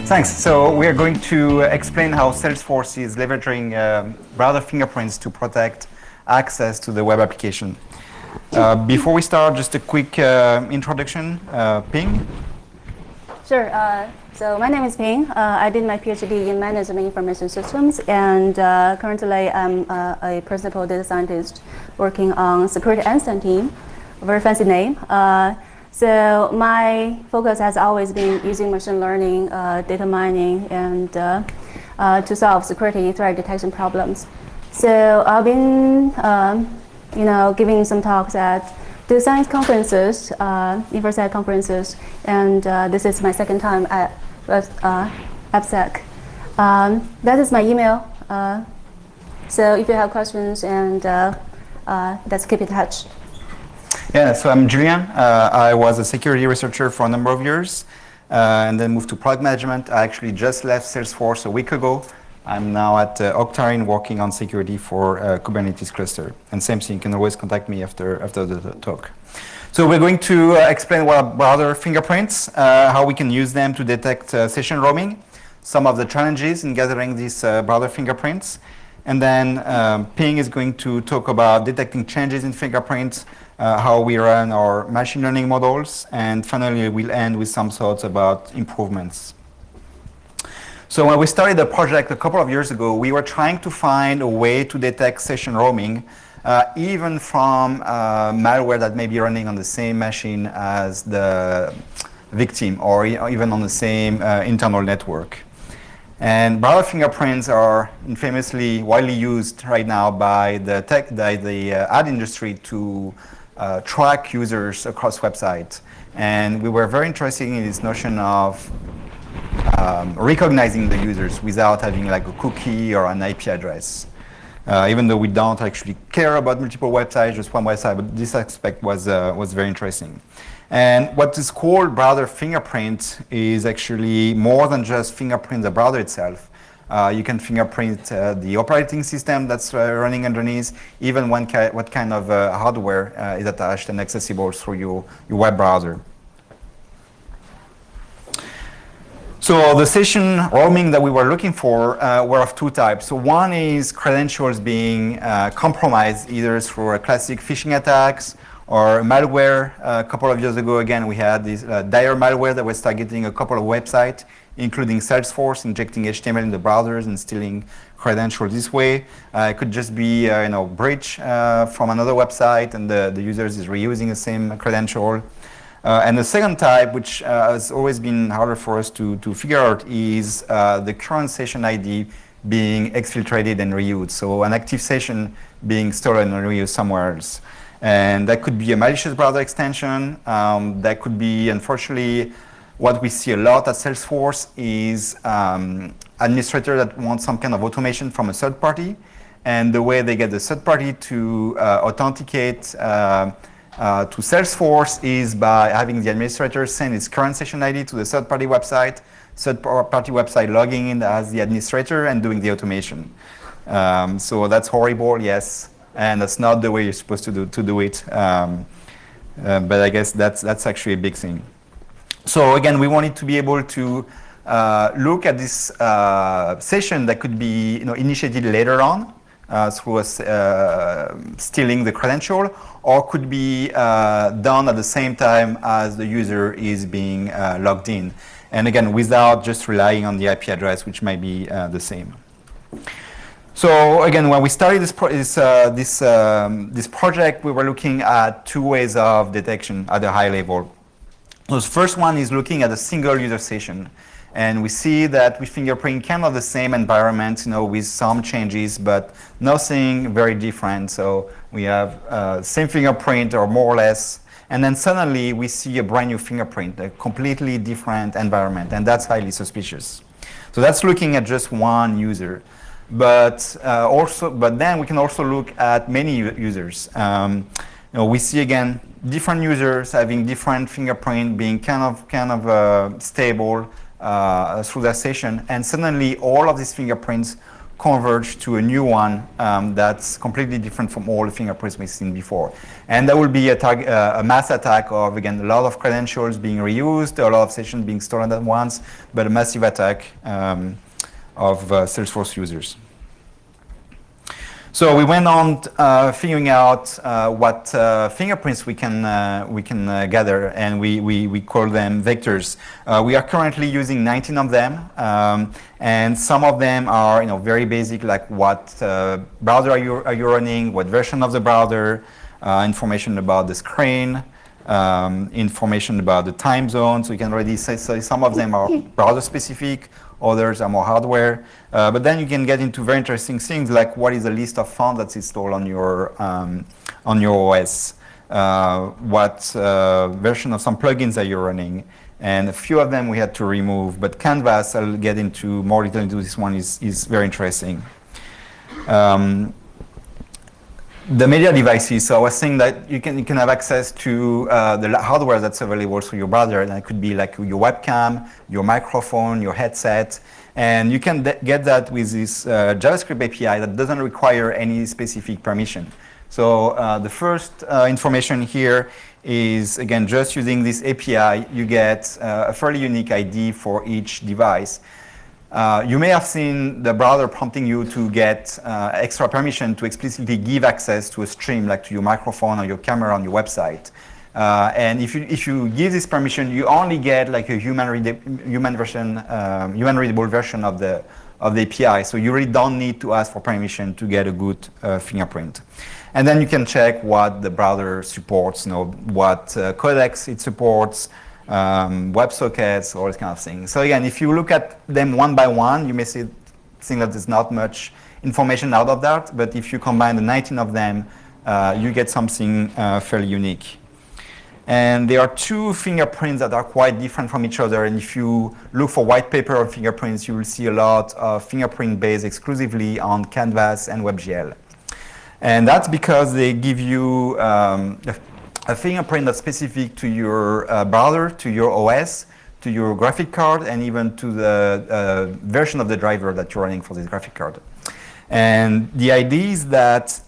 Thanks. So we are going to explain how Salesforce is leveraging browser fingerprints to protect access to the web application. Before we start, just a quick introduction. Ping? Sure. So my name is Ping. I did my PhD in Management Information Systems, and currently I'm a principal data scientist working on Security Insight team. A very fancy name. So my focus has always been using machine learning, data mining, and to solve security threat detection problems. So I've been, giving some talks at data science conferences, InfoSec conferences, and this is my second time at AppSec. That is my email. So if you have questions, and let's keep in touch. Yeah, so I'm Julien. I was a security researcher for a number of years and then moved to product management. I actually just left Salesforce a week ago. I'm now at Octane working on security for Kubernetes cluster. And same thing, you can always contact me after the talk. So we're going to explain what are browser fingerprints, how we can use them to detect session roaming, some of the challenges in gathering these browser fingerprints. And then Ping is going to talk about detecting changes in fingerprints, how we run our machine learning models, and finally we'll end with some thoughts about improvements. So when we started the project a couple of years ago, we were trying to find a way to detect session roaming, even from malware that may be running on the same machine as the victim, or even on the same internal network. And browser fingerprints are infamously widely used right now by the ad industry to track users across websites. And we were very interested in this notion of recognizing the users without having like a cookie or an IP address. Even though we don't actually care about multiple websites, just one website, but this aspect was very interesting. And what is called browser fingerprint is actually more than just fingerprint the browser itself. You can fingerprint the operating system that's running underneath, even what kind of hardware is attached and accessible through your web browser. So the session roaming that we were looking for were of two types. So one is credentials being compromised either through a classic phishing attacks or malware. A couple of years ago, again, we had this dire malware that was targeting a couple of websites, including Salesforce, injecting HTML in the browsers and stealing credentials this way. It could just be breach from another website, and the users is reusing the same credential. And the second type, which has always been harder for us to figure out, is the current session ID being exfiltrated and reused. So an active session being stolen and reused somewhere else. And that could be a malicious browser extension. That could be, unfortunately, what we see a lot at Salesforce is administrators that want some kind of automation from a third party. And the way they get the third party to authenticate to Salesforce is by having the administrator send its current session ID to the third-party website logging in as the administrator and doing the automation. So that's horrible, yes, and that's not the way you're supposed to do it. But I guess that's actually a big thing. So again, we wanted to be able to look at this session that could be initiated later on through stealing the credential, or could be done at the same time as the user is being logged in. And again, without just relying on the IP address, which might be the same. So again, when we started this project, we were looking at two ways of detection at a high level. So the first one is looking at a single user session. And we see that we fingerprint kind of the same environment, with some changes, but nothing very different. So we have same fingerprint or more or less. And then suddenly we see a brand new fingerprint, a completely different environment. And that's highly suspicious. So that's looking at just one user. But then we can also look at many users. We see again different users having different fingerprint, being kind of stable through their session, and suddenly all of these fingerprints converge to a new one that's completely different from all the fingerprints we've seen before. And there will be a mass attack of, again, a lot of credentials being reused, a lot of sessions being stolen at once, but a massive attack of Salesforce users. So we went on figuring out what fingerprints we can gather, and we call them vectors. We are currently using 19 of them, and some of them are very basic, like what browser are you running, what version of the browser, information about the screen, information about the time zone. So you can already say some of them are browser specific, others are more hardware. But then you can get into very interesting things like what is the list of fonts that's installed on your OS, what version of some plugins that you're running, and a few of them we had to remove. But Canvas, I'll get into more detail into this one, is very interesting. The media devices, so I was saying that you can have access to the hardware that's available through your browser, and it could be like your webcam, your microphone, your headset, and you can get that with this JavaScript API that doesn't require any specific permission. So the first information here is, again, just using this API, you get a fairly unique ID for each device. You may have seen the browser prompting you to get extra permission to explicitly give access to a stream, like to your microphone or your camera on your website. And if you give this permission, you only get like a human readable version of the API. So you really don't need to ask for permission to get a good fingerprint. And then you can check what the browser supports, what codecs it supports, WebSockets, all this kind of thing. So again, if you look at them one by one, you may think that there's not much information out of that, but if you combine the 19 of them, you get something fairly unique. And there are two fingerprints that are quite different from each other, and if you look for white paper on fingerprints, you will see a lot of fingerprint based exclusively on Canvas and WebGL. And that's because they give you a fingerprint that's specific to your browser, to your OS, to your graphic card, and even to the version of the driver that you're running for this graphic card. And the idea is that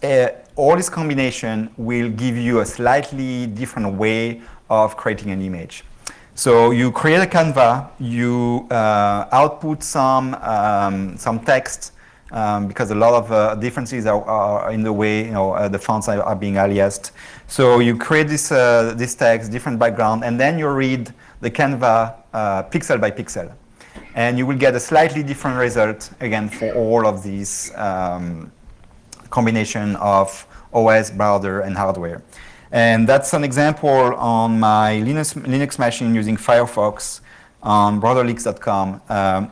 all this combination will give you a slightly different way of creating an image. So you create a Canva, you output some text, because a lot of differences are in the way the fonts are being aliased. So you create this text, different background, and then you read the Canva pixel by pixel. And you will get a slightly different result, again, for all of these combination of OS, browser, and hardware. And that's an example on my Linux machine using Firefox on browserleaks.com,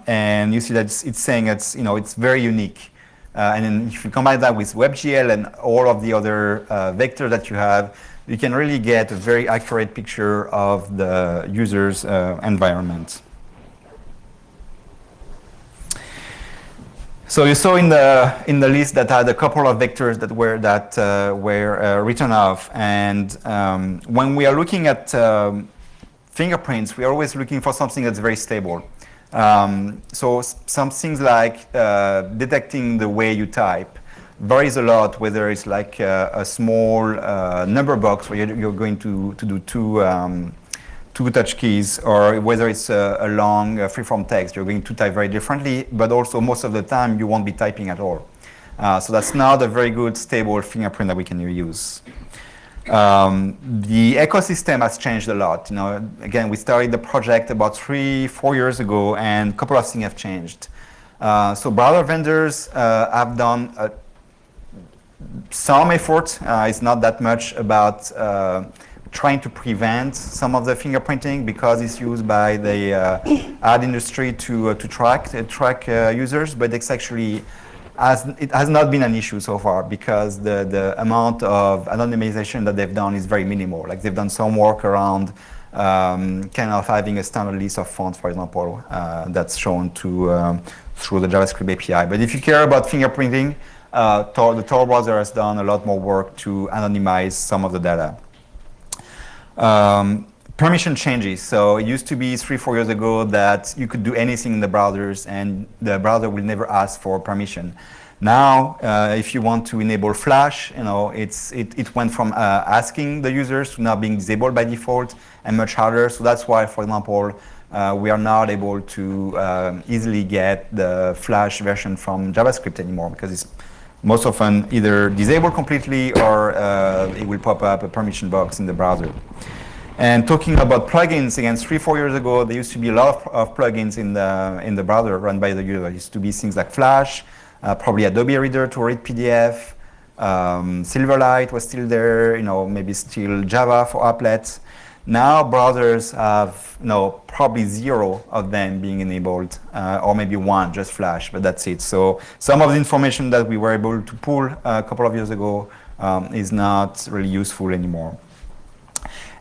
and you see that it's saying it's very unique. And then if you combine that with WebGL and all of the other vectors that you have, you can really get a very accurate picture of the user's environment. So you saw in the list that had a couple of vectors that were written off, and when we are looking at fingerprints, we are always looking for something that's very stable. So some things like detecting the way you type varies a lot, whether it's like a small number box where you're going to do two touch keys, or whether it's a long free-form text, you're going to type very differently, but also most of the time you won't be typing at all. So that's not a very good stable fingerprint that we can use. The ecosystem has changed a lot. Again, we started the project about 3-4 years ago, and a couple of things have changed. So browser vendors have done some effort. It's not that much about trying to prevent some of the fingerprinting, because it's used by the ad industry to track users, but it's actually it has not been an issue so far, because the amount of anonymization that they've done is very minimal. Like, they've done some work around kind of having a standard list of fonts, for example, that's shown through the JavaScript API. But if you care about fingerprinting, the Tor browser has done a lot more work to anonymize some of the data. permission changes. So it used to be 3-4 years ago that you could do anything in the browsers and the browser will never ask for permission. Now, if you want to enable Flash, it went from asking the users to now being disabled by default and much harder. So that's why, for example, we are not able to easily get the Flash version from JavaScript anymore because it's most often either disabled completely or it will pop up a permission box in the browser. And talking about plugins, again, 3-4 years ago, there used to be a lot of plugins in the browser run by the user. There used to be things like Flash, probably Adobe Reader to read PDF, Silverlight was still there, maybe still Java for applets. Now browsers have probably 0 of them being enabled, or maybe 1, just Flash, but that's it. So some of the information that we were able to pull a couple of years ago is not really useful anymore.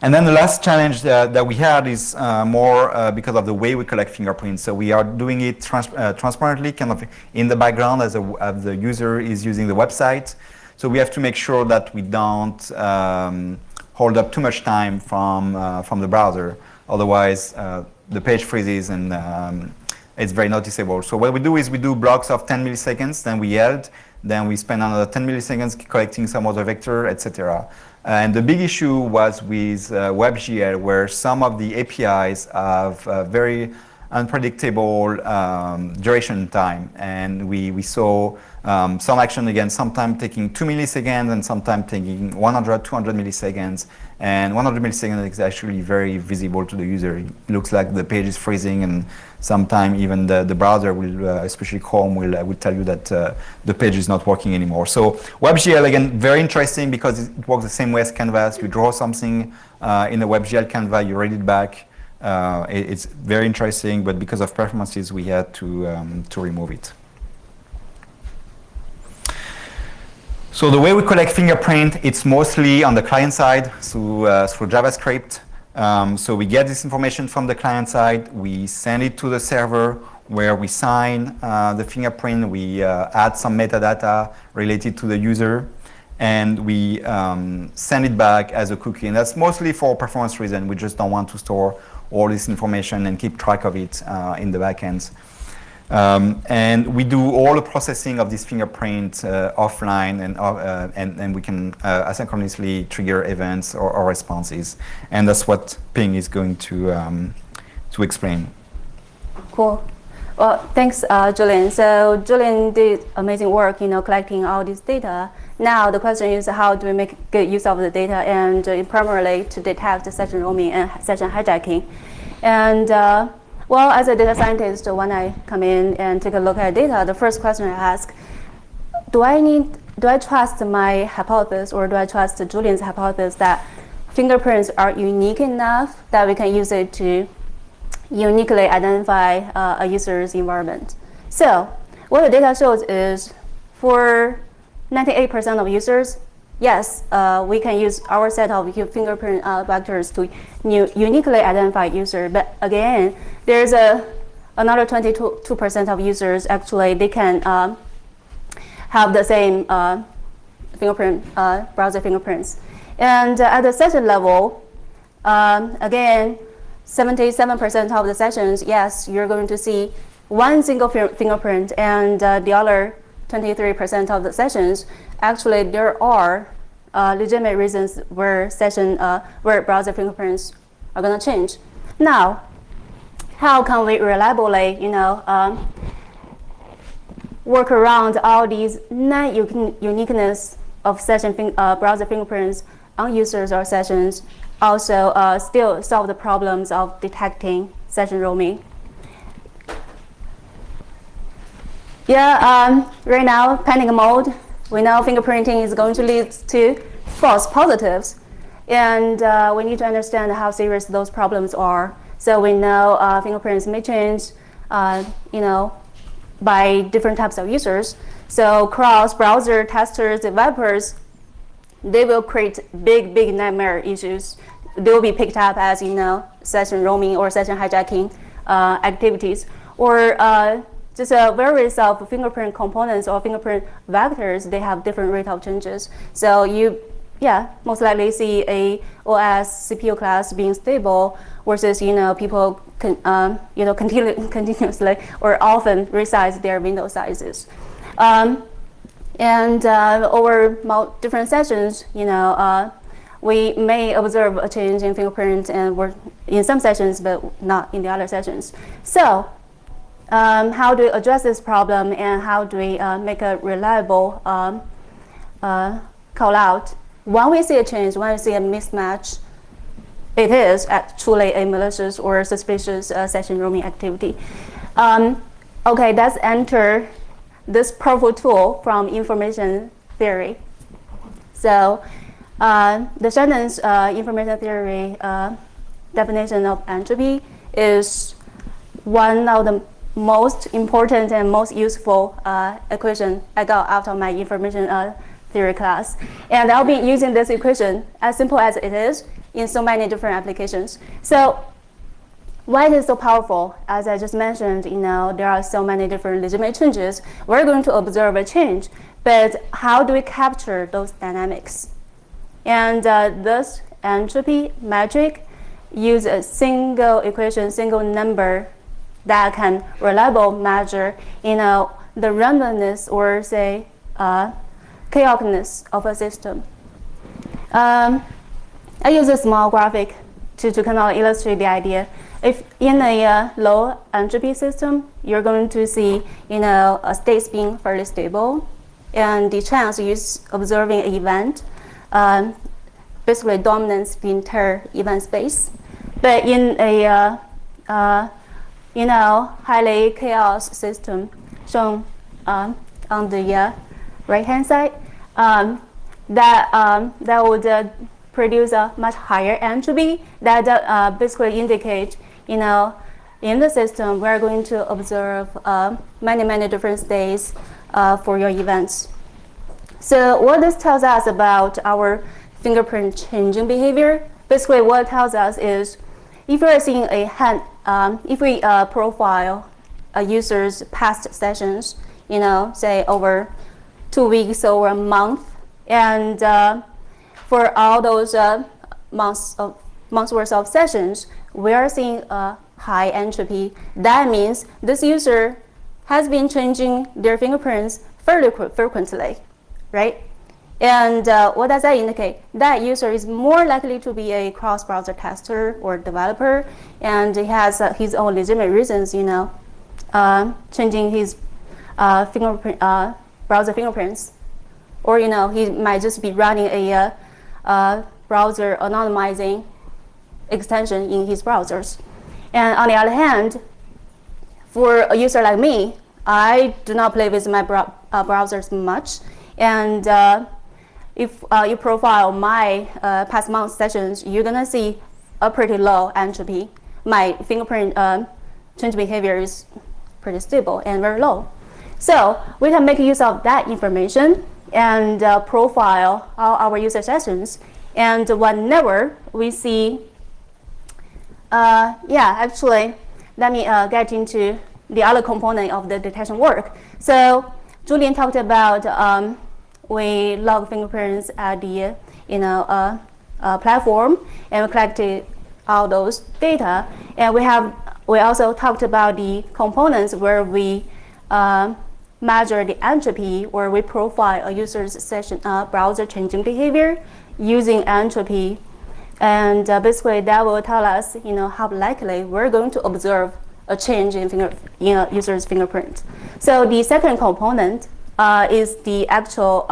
And then the last challenge that we had is more because of the way we collect fingerprints. So we are doing it transparently, kind of in the background as the user is using the website. So we have to make sure that we don't hold up too much time from the browser. Otherwise, the page freezes and it's very noticeable. So what we do is we do blocks of 10 milliseconds, then we yield, then we spend another 10 milliseconds collecting some other vector, etc. And the big issue was with WebGL, where some of the APIs have very unpredictable duration time. And we saw some action, again, sometimes taking 2 milliseconds and sometimes taking 100, 200 milliseconds. And 100 milliseconds is actually very visible to the user. It looks like the page is freezing, and sometimes even the browser will, especially Chrome, will tell you that the page is not working anymore. So WebGL, again, very interesting because it works the same way as Canvas. You draw something in a WebGL Canvas, you read it back. It's very interesting, but because of performances, we had to remove it. So the way we collect fingerprint, it's mostly on the client side through JavaScript. So we get this information from the client side, we send it to the server where we sign the fingerprint, we add some metadata related to the user, and we send it back as a cookie. And that's mostly for performance reasons. We just don't want to store all this information and keep track of it in the backends. And we do all the processing of this fingerprint offline, and we can asynchronously trigger events or responses. And that's what Ping is going to explain. Cool. Well, thanks, Julien. So Julien did amazing work, collecting all this data. Now the question is, how do we make good use of the data, and primarily to detect session roaming and session hijacking. And well, as a data scientist, when I come in and take a look at data, the first question I ask, do I trust my hypothesis, or do I trust Julien's hypothesis that fingerprints are unique enough that we can use it to uniquely identify a user's environment? So what the data shows is for 98% of users, yes, we can use our set of fingerprint vectors to uniquely identify user. But again, there's another 22% of users, actually, they can have the same fingerprint, browser fingerprints. And at the session level, again, 77% of the sessions, yes, you're going to see one single fingerprint, and the other 23% of the sessions, actually there are legitimate reasons where browser fingerprints are going to change. Now, how can we reliably, work around all these non-uniqueness of browser fingerprints on users or sessions, also still solve the problems of detecting session roaming? Yeah, right now, panic mode. We know fingerprinting is going to lead to false positives, and we need to understand how serious those problems are. So we know fingerprints may change, by different types of users. So cross-browser testers, developers, they will create big nightmare issues. They will be picked up as session roaming or session hijacking activities, or just various of fingerprint components or fingerprint vectors. They have different rate of changes. So you most likely see a OS CPU class being stable versus people continuously or often resize their window sizes. And over different sessions, we may observe a change in fingerprint and in some sessions, but not in the other sessions. So how do we address this problem, and how do we make a reliable call out? When we see a change, when we see a mismatch, it is actually a malicious or suspicious session roaming activity. Okay, let's enter this powerful tool from information theory. So the Shannon's information theory definition of entropy is one of the most important and most useful equation I got out of my information theory class. And I'll be using this equation, as simple as it is, in so many different applications. So why it is so powerful? As I just mentioned, there are so many different legitimate changes. We're going to observe a change, but how do we capture those dynamics? And this entropy metric use a single equation, single number that can reliably measure, the randomness or say chaoticness of a system. I use a small graphic to kind of illustrate the idea. If in a low entropy system, you're going to see, states being fairly stable, and the chance you observing an event basically dominates the entire event space. But in a highly chaos system shown on the right-hand side, that would produce a much higher entropy that basically indicate, in the system, we're going to observe many different states for your events. So what this tells us about our fingerprint changing behavior, basically what it tells us is, if we're seeing if we profile a user's past sessions, say over 2 weeks or a month, and for all those months worth of sessions, we are seeing a high entropy. That means this user has been changing their fingerprints fairly frequently, right? And what does that indicate? That user is more likely to be a cross-browser tester or developer, and he has his own legitimate reasons, changing his browser fingerprints. Or, he might just be running a browser anonymizing extension in his browsers. And on the other hand, for a user like me, I do not play with my browsers much. And if you profile my past month sessions, you're going to see a pretty low entropy. My fingerprint change behavior is pretty stable and very low. So we can make use of that information and profile all our user sessions. And whenever we see, actually, let me get into the other component of the detection work. So Julien talked about we log fingerprints at the platform, and we collected all those data. And we also talked about the components where we measure the entropy, where we profile a user's session browser changing behavior using entropy, and basically that will tell us how likely we're going to observe a change in user's fingerprint. So the second component is the actual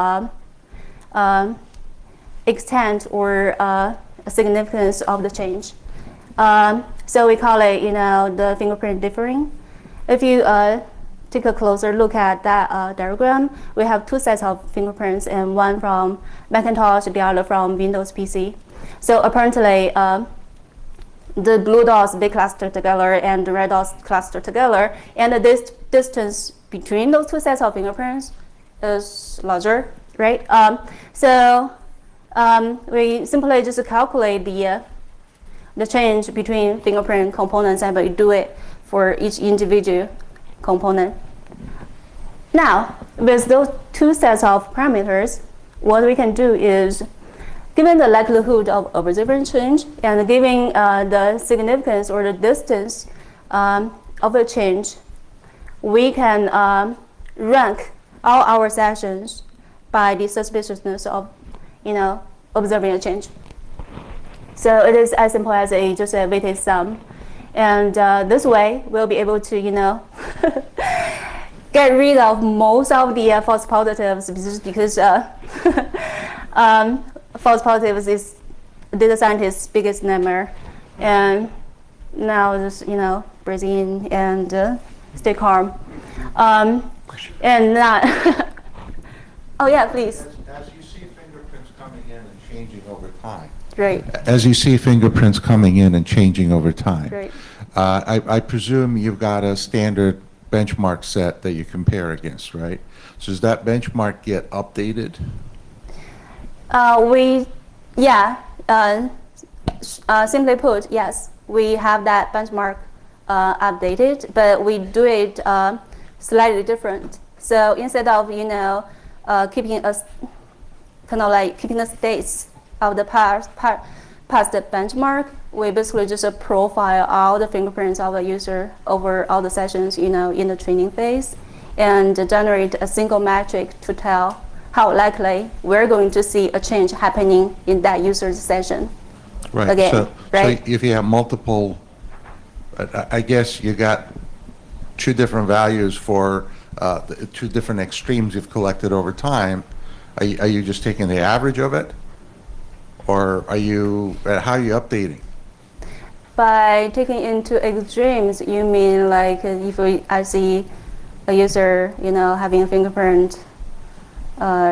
extent or significance of the change. So we call it the fingerprint differing. If you take a closer look at that diagram, we have two sets of fingerprints, and one from Macintosh, the other from Windows PC. So apparently, the blue dots, they cluster together, and the red dots cluster together, and the distance between those two sets of fingerprints is larger, right? We simply just calculate the change between fingerprint components, and we do it for each individual component. Now, with those two sets of parameters, what we can do is given the likelihood of observable change and given the significance or the distance of a change, we can rank all our sessions by the suspiciousness of, observing a change. So it is as simple as just a weighted sum. And this way, we'll be able to, get rid of most of the false positives because false positives is data scientist's biggest nightmare. And now just, breathe in and stay calm. And not, oh yeah, please. As you see fingerprints coming in and changing over time. Right. As you see fingerprints coming in and changing over time. Right. I presume you've got a standard benchmark set that you compare against, right? So does that benchmark get updated? Simply put, yes, we have that benchmark updated, but we do it slightly different. So instead of keeping us keeping the states of the past benchmark, we basically just profile all the fingerprints of a user over all the sessions, in the training phase, and generate a single metric to tell how likely we're going to see a change happening in that user's session. Right. Again, right? So if you have multiple, I guess you got two different values for the two different extremes you've collected over time. Are you just taking the average of it? Or how are you updating? By taking into extremes, you mean like if I see a user, having a fingerprint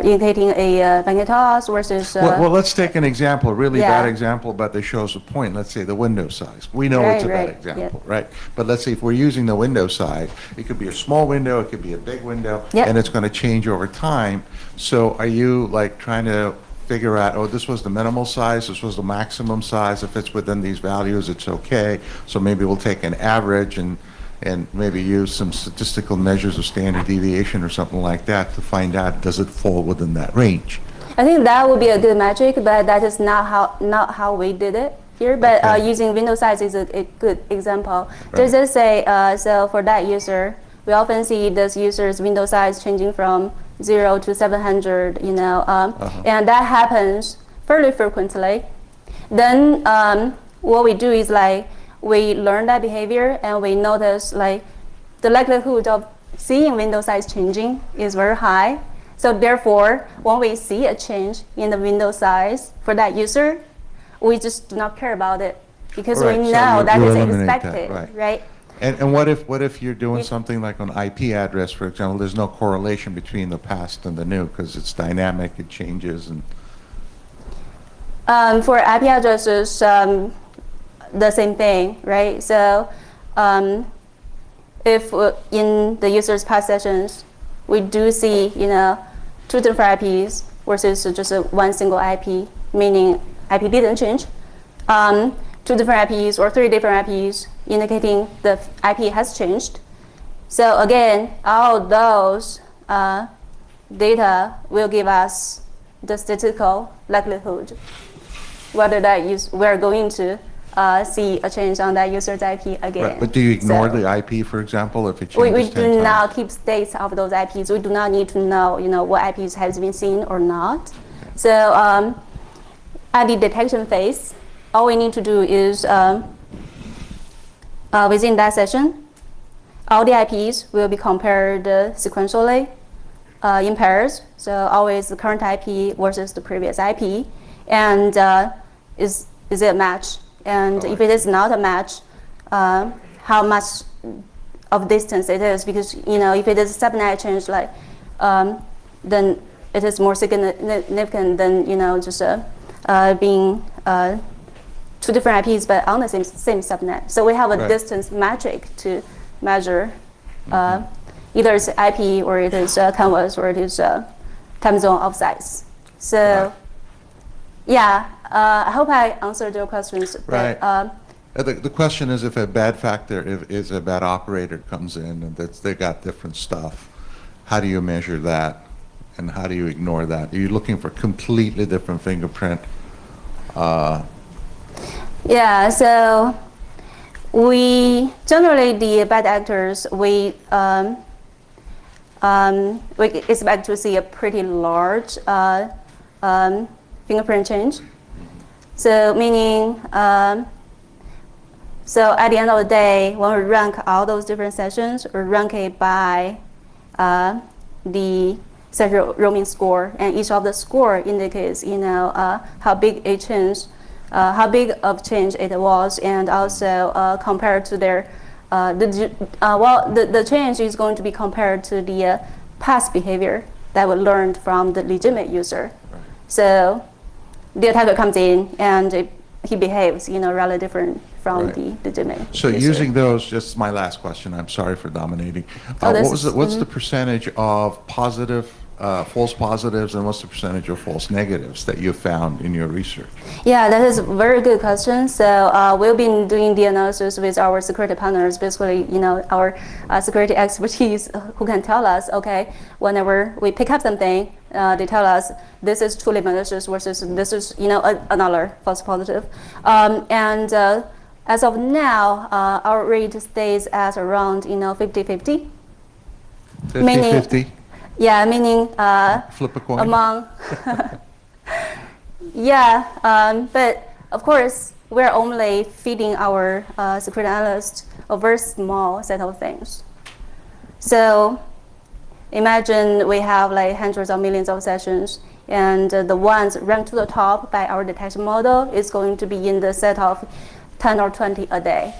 indicating a bank toss versus. Well, let's take an example, a really Yeah. bad example, but that shows a point. Let's say the window size. We know it's a bad example, right? But let's say if we're using the window size, it could be a small window, it could be a big window, Yep. and it's going to change over time. So are you like trying to figure out, oh, this was the minimal size, this was the maximum size, if it's within these values, it's okay. So maybe we'll take an average and maybe use some statistical measures of standard deviation or something like that to find out, does it fall within that range? I think that would be a good metric, but that is not how we did it here. But Okay. using window size is a good example. Right. Just say, so for that user, we often see this user's window size changing from 0 to 700, and that happens fairly frequently. Then what we do is we learn that behavior and we notice the likelihood of seeing window size changing is very high. So therefore, when we see a change in the window size for that user, we just do not care about it because Right, we so know that you is eliminate that, expected, right. And what if you're doing something like an IP address, for example, there's no correlation between the past and the new because it's dynamic, it changes and... For IP addresses, the same thing, right? So if in the user's past sessions, we do see, two different IPs versus just one single IP, meaning IP didn't change. Two different IPs or three different IPs indicating the IP has changed. So again, all those data will give us the statistical likelihood whether we're going to see a change on that user's IP again. Right, but do you ignore So the IP, for example, if it changes we 10 do times? not keep states of those IPs. We do not need to know, what IPs has been seen or not. So at the detection phase, all we need to do is within that session, all the IPs will be compared sequentially in pairs. So always the current IP versus the previous IP, and is it a match? And if it is not a match, how much of distance it is? Because if it is a subnet change, then it is more significant than just being two different IPs but on the same subnet. So we have a Right. distance metric to measure either it's IP or it is canvas or it is time zone of size. So yeah, I hope I answered your questions. Right. But, The question is if a bad factor is a bad operator comes in and they got different stuff, how do you measure that? And how do you ignore that? Are you looking for completely different fingerprint Yeah, so we generally, the bad actors, we expect to see a pretty large fingerprint change. So meaning, so at the end of the day, when we rank all those different sessions, we rank it by the session roaming score, and each of the score indicates, how big a change, how big of change it was, and also compared to their, the change is going to be compared to the past behavior that we learned from the legitimate user. Right. So the attacker comes in and he behaves, really different from Right. the legitimate So user. using those, just my last question, I'm sorry for dominating. This What's the percentage of positive, false positives, and what's the percentage of false negatives that you found in your research? Yeah, that is a very good question. So we've been doing the analysis with our security partners, basically, our security expertise who can tell us, okay, whenever we pick up something, they tell us this is truly malicious versus this is, another false positive. As of now, our rate stays at around, 50-50. 50-50? Yeah, meaning Flip a coin? among, yeah, but of course, we're only feeding our security analysts a very small set of things. So imagine we have like hundreds of millions of sessions, and the ones ranked to the top by our detection model is going to be in the set of 10 or 20 a day.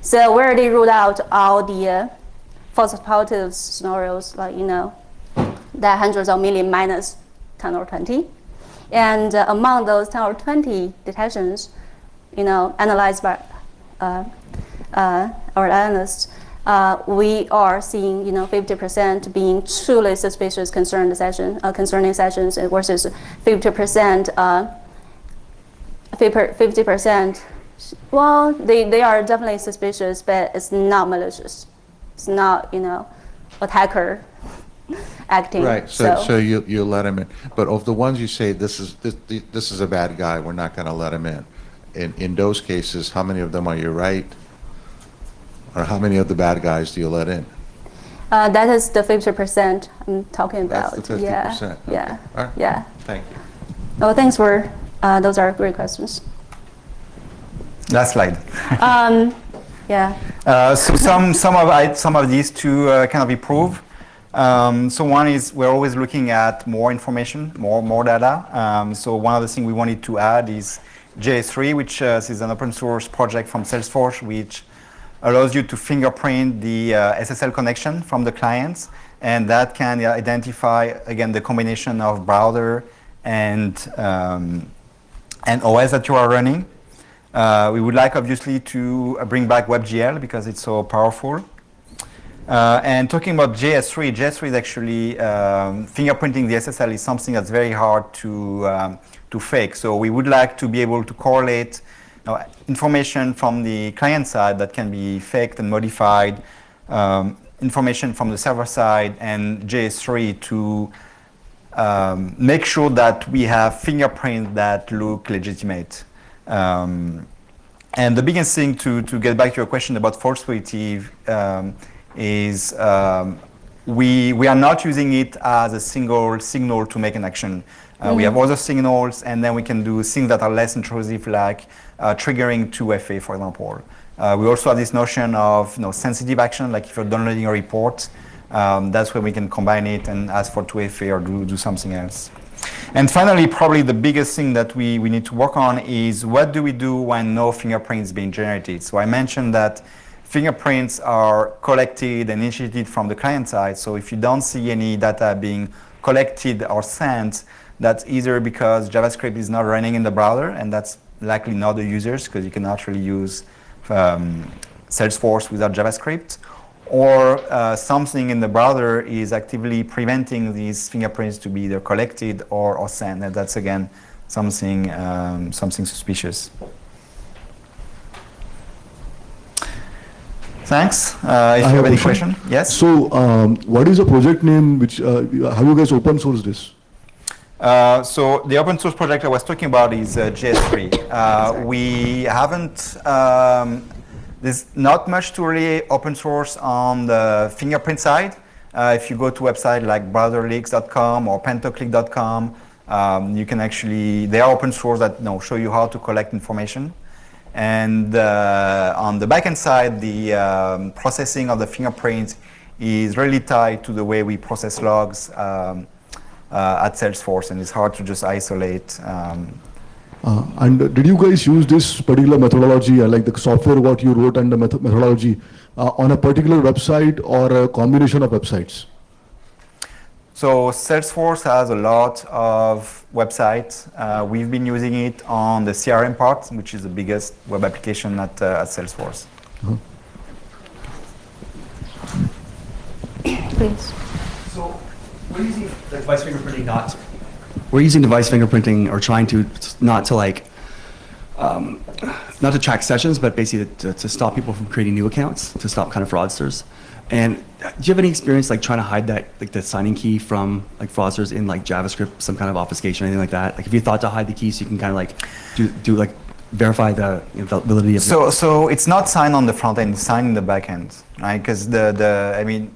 So we already ruled out all the false positive scenarios, like, that hundreds of million minus 10 or 20. And among those 10 or 20 detections, analyzed by our analysts, we are seeing, 50% being truly suspicious concerning sessions versus 50%, 50%, well, they are definitely suspicious, but it's not malicious. It's not, attacker acting. Right. So you let him in, but of the ones you say this is a bad guy, we're not going to let him in. In those cases, how many of them are you right, or how many of the bad guys do you let in? That is the 50% I'm talking about. That's the 50%. Yeah. Okay. Yeah. All right. Yeah. Thank you. Oh, thanks for those are great questions. Last slide. Yeah. So some of these two cannot be proved. So one is we're always looking at more information, more data. So one of the things we wanted to add is JS3, which is an open source project from Salesforce, which allows you to fingerprint the SSL connection from the clients, and that can identify again the combination of browser and OS that you are running. We would like obviously to bring back WebGL because it's so powerful. And talking about JS3 is actually fingerprinting the SSL is something that's very hard to fake. So we would like to be able to correlate information from the client side that can be faked and modified, information from the server side, and JS3 to make sure that we have fingerprints that look legitimate. And the biggest thing to get back to your question about false positive is we are not using it as a single signal to make an action. We have other signals, and then we can do things that are less intrusive, like triggering 2FA, for example. We also have this notion of sensitive action, like if you're downloading a report, that's where we can combine it and ask for 2FA or do something else. And finally, probably the biggest thing that we need to work on is what do we do when no fingerprint is being generated? So I mentioned that fingerprints are collected and initiated from the client side. So if you don't see any data being collected or sent, that's either because JavaScript is not running in the browser, and that's likely not the users, because you can actually use Salesforce without JavaScript, or something in the browser is actively preventing these fingerprints to be either collected or sent, and that's again something suspicious. Thanks. If you have any question, yes. So, what is the project name? Which have you guys open sourced this? So the open source project I was talking about is JS3. We haven't, there's not much to really open source on the fingerprint side. If you go to a website like browserleaks.com or pentoclick.com, you can actually, they are open source that show you how to collect information. And on the backend side, the processing of the fingerprint is really tied to the way we process logs at Salesforce, and it's hard to just isolate. And did you guys use this particular methodology, like the software what you wrote and the methodology, on a particular website or a combination of websites? So Salesforce has a lot of websites. We've been using it on the CRM part, which is the biggest web application at Salesforce. Please. So we're using the device fingerprinting not. We're using device fingerprinting or trying to not to like not to track sessions, but basically to stop people from creating new accounts, to stop kind of fraudsters. And do you have any experience like trying to hide that, like the signing key from like fraudsters in like JavaScript, some kind of obfuscation, anything like that? Like, have you thought to hide the key so you can kind of like do like verify the validity of? So it's not signed on the front end; it's signed in the back end, right? Because I mean,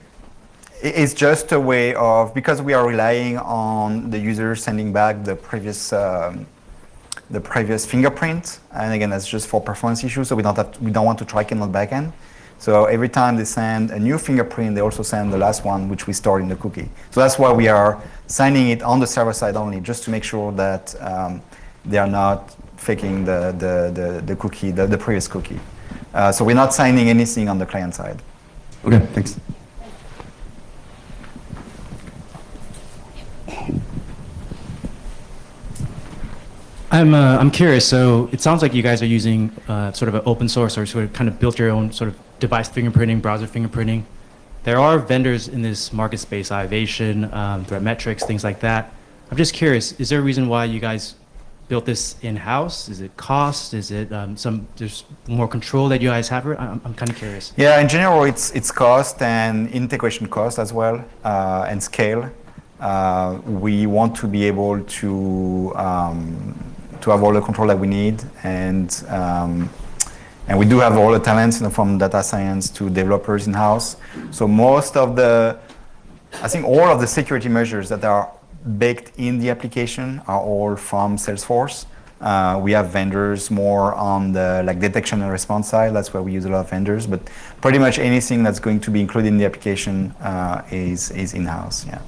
it's just a way of, because we are relying on the user sending back the previous fingerprint, and again, that's just for performance issues. So we don't want to track it on the back end. So every time they send a new fingerprint, they also send the last one, which we store in the cookie. So that's why we are signing it on the server side only, just to make sure that they are not faking the cookie, the previous cookie. So we're not signing anything on the client side. Okay, thanks. I'm curious. So it sounds like you guys are using sort of an open source or sort of kind of built your own sort of device fingerprinting, browser fingerprinting. There are vendors in this market space, Ivation, Threatmetrics, things like that. I'm just curious, is there a reason why you guys built this in-house? Is it cost? Is it there's more control that you guys have? I'm kind of curious. Yeah, in general, it's cost and integration cost as well, and scale. We want to be able to have all the control that we need, and we do have all the talents, from data science to developers in-house. So most of I think all of the security measures that are baked in the application are all from Salesforce. We have vendors more on the detection and response side. That's where we use a lot of vendors, but pretty much anything that's going to be included in the application is in-house. Yeah.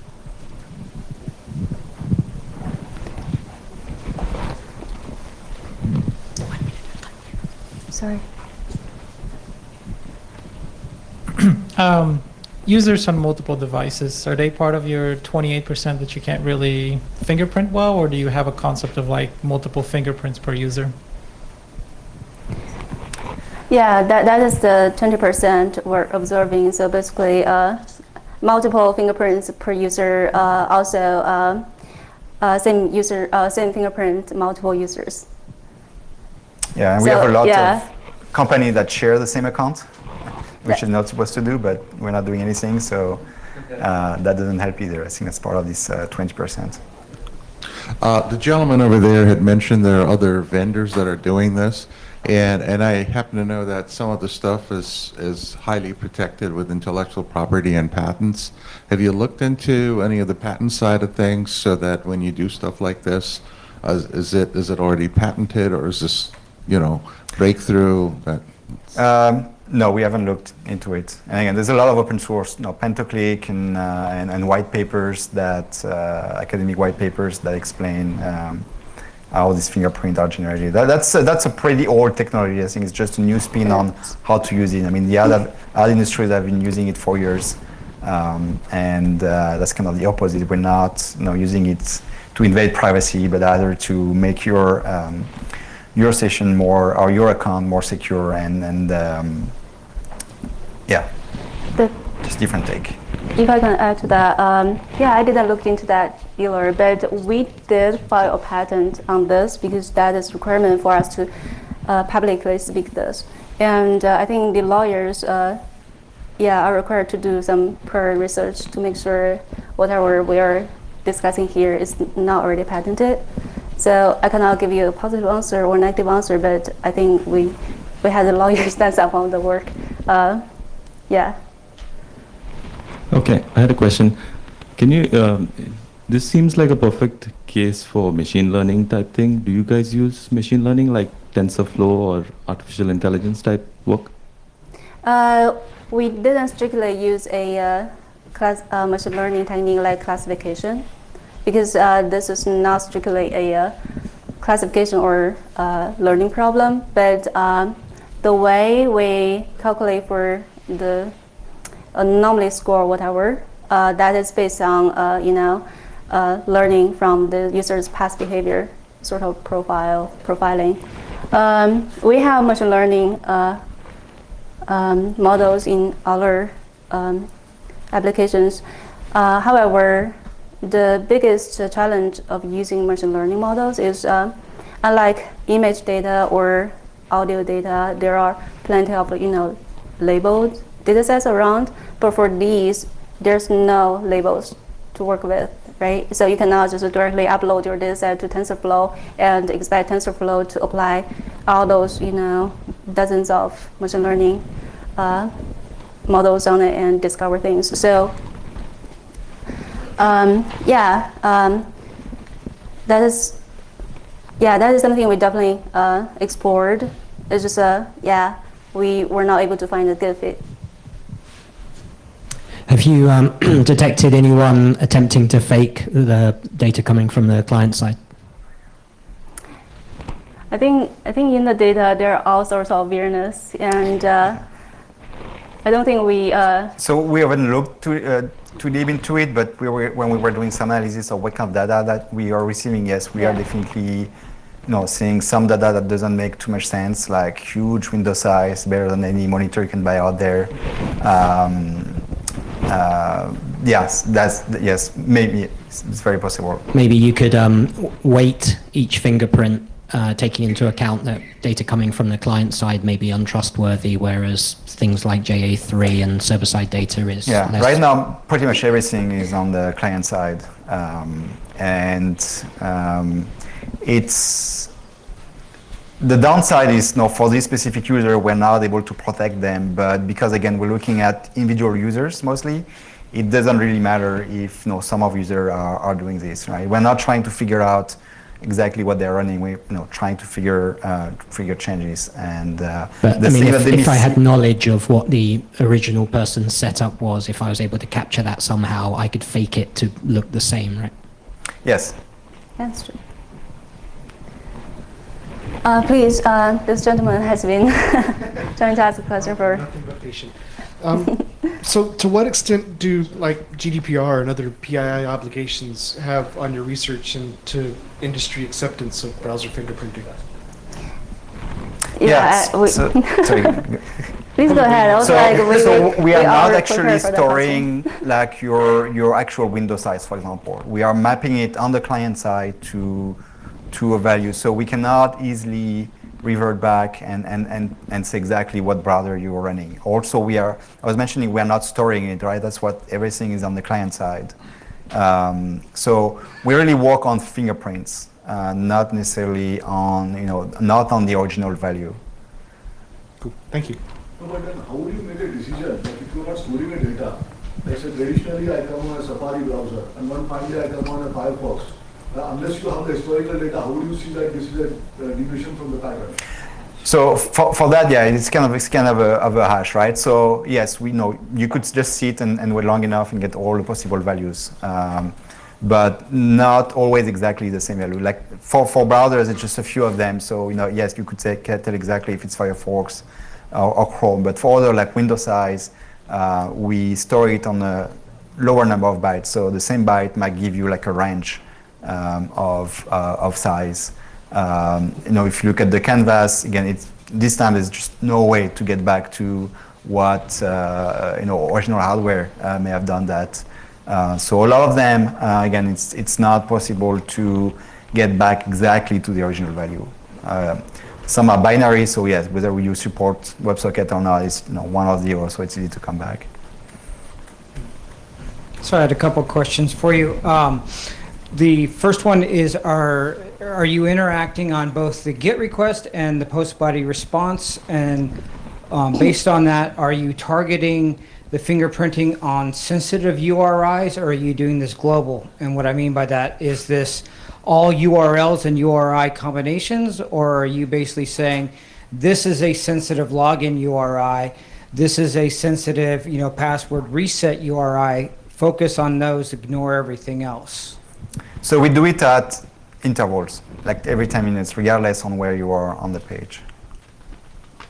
Sorry. Users on multiple devices, are they part of your 28% that you can't really fingerprint well, or do you have a concept of like multiple fingerprints per user? Yeah, that is the 20% we're observing. So basically, multiple fingerprints per user, also same fingerprint, multiple users. Yeah, and we have a lot of companies that share the same account, which is not supposed to do, but we're not doing anything, so that doesn't help either. I think that's part of this 20%. The gentleman over there had mentioned there are other vendors that are doing this, and I happen to know that some of the stuff is highly protected with intellectual property and patents. Have you looked into any of the patent side of things so that when you do stuff like this, is it already patented, or is this, breakthrough that? No, we haven't looked into it. And again, there's a lot of open source, Pentoclick and white papers academic white papers that explain how these fingerprints are generated. That's a pretty old technology. I think it's just a new spin on how to use it. I mean, the ad industries have been using it for years, and that's kind of the opposite. We're not using it to invade privacy, but rather to make your session more, or your account more secure, and just different take. If I can add to that, I didn't look into that either, but we did file a patent on this because that is requirement for us to publicly speak this. And I think the lawyers, are required to do some prior research to make sure whatever we're discussing here is not already patented. So I cannot give you a positive answer or negative answer, but I think we had the lawyers stand up on the work. Yeah. Okay, I had a question. Can you, this seems like a perfect case for machine learning type thing. Do you guys use machine learning like TensorFlow or artificial intelligence type work? We didn't strictly use a machine learning technique like classification, because this is not strictly a classification or learning problem, but the way we calculate for the anomaly score, whatever, that is based on learning from the user's past behavior, sort of profiling. We have machine learning models in other applications. However, the biggest challenge of using machine learning models is, unlike image data or audio data, there are plenty of labeled data sets around, but for these, there's no labels to work with, right? So you cannot just directly upload your data set to TensorFlow and expect TensorFlow to apply all those, dozens of machine learning models on it and discover things. So, that is something we definitely explored. It's just, we were not able to find a good fit. Have you detected anyone attempting to fake the data coming from the client side? I think in the data there are all sorts of weirdness, and I don't think we. So we haven't looked too deep into it, but when we were doing some analysis of what kind of data that we are receiving, yes, we are definitely seeing some data that doesn't make too much sense, like huge window size, better than any monitor you can buy out there. Yes, maybe it's very possible. Maybe you could weight each fingerprint, taking into account that data coming from the client side may be untrustworthy, whereas things like JA3 and server-side data is less. Right now, pretty much everything is on the client side, it's the downside is for this specific user, we're not able to protect them, but because again we're looking at individual users mostly, it doesn't really matter if some of users are doing this, right? We're not trying to figure out exactly what they're running. We're trying to figure changes, and but I mean, if I had knowledge of what the original person's setup was, if I was able to capture that somehow, I could fake it to look the same, right? Yes. That's true. Please, this gentleman has been trying to ask a question for. Nothing but patient. So, to what extent do GDPR and other PII obligations have on your research into industry acceptance of browser fingerprinting? Sorry. Please go ahead. So we are not actually storing your actual window size, for example. We are mapping it on the client side to a value, so we cannot easily revert back and say exactly what browser you are running. Also, I was mentioning we are not storing it, right? That's what everything is on the client side. So we really work on fingerprints, not necessarily on, not on the original value. Cool, thank you. No, but then how do you make a decision? Like if you're not storing the data, like say traditionally I come on a Safari browser and one fine day I come on a Firefox. Unless you have the historical data, how do you see that this is a deviation from the pattern? So for that, it's kind of a hash, right? So yes, we know you could just sit and wait long enough and get all the possible values, but not always exactly the same value. Like for browsers, it's just a few of them. So yes, you could tell exactly if it's Firefox or Chrome, but for other like window size, we store it on a lower number of bytes. So the same byte might give you like a range of size. If you look at the canvas, again, this time there's just no way to get back to what original hardware may have done that. So a lot of them, again, it's not possible to get back exactly to the original value. Some are binary, so yes, whether you support WebSocket or not is 1 or 0, so it's easy to come back. So I had a couple questions for you. The first one is, are you interacting on both the GET request and the post body response? And based on that, are you targeting the fingerprinting on sensitive URIs, or are you doing this global? And what I mean by that, is this all URLs and URI combinations, or are you basically saying this is a sensitive login URI, this is a sensitive, password reset URI, focus on those, ignore everything else? So we do it at intervals, like every 10 minutes, regardless on where you are on the page.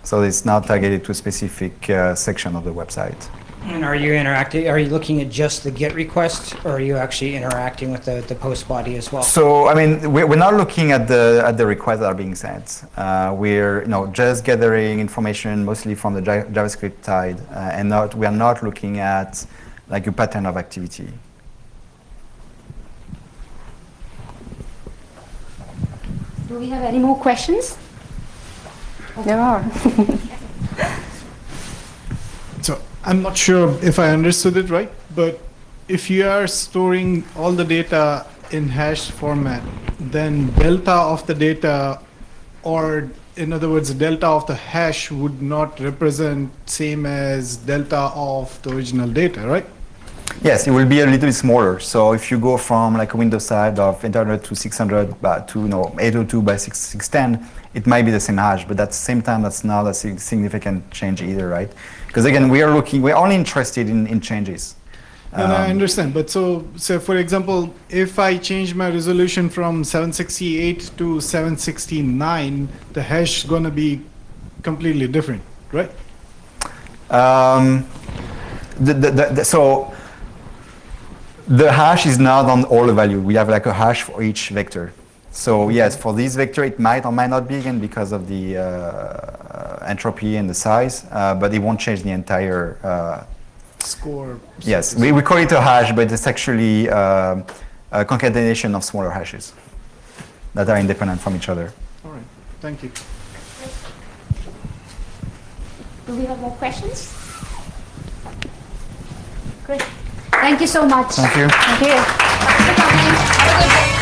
So it's not targeted to a specific section of the website. And are you looking at just the GET request, or are you actually interacting with the post body as well? So, I mean, we're not looking at the requests that are being sent. We're just gathering information mostly from the JavaScript side, and we are not looking at like a pattern of activity. Do we have any more questions? There are. So I'm not sure if I understood it right, but if you are storing all the data in hash format, then delta of the data, or in other words, delta of the hash would not represent same as delta of the original data, right? Yes, it will be a little bit smaller. So if you go from like a Windows side of 800 to 600 to 802 by 610, it might be the same hash, but at the same time, that's not a significant change either, right? Because again, we're only interested in changes. And I understand, but so for example, if I change my resolution from 768 to 769, the hash is gonna be completely different, right? So the hash is not on all the value. We have like a hash for each vector. So yes, for this vector, it might or might not be, again, because of the entropy and the size, but it won't change the entire score. Yes, we call it a hash, but it's actually a concatenation of smaller hashes that are independent from each other. All right, thank you. Do we have more questions? Great. Thank you so much. Thank you. Thank you. Thanks for coming. Have a good day.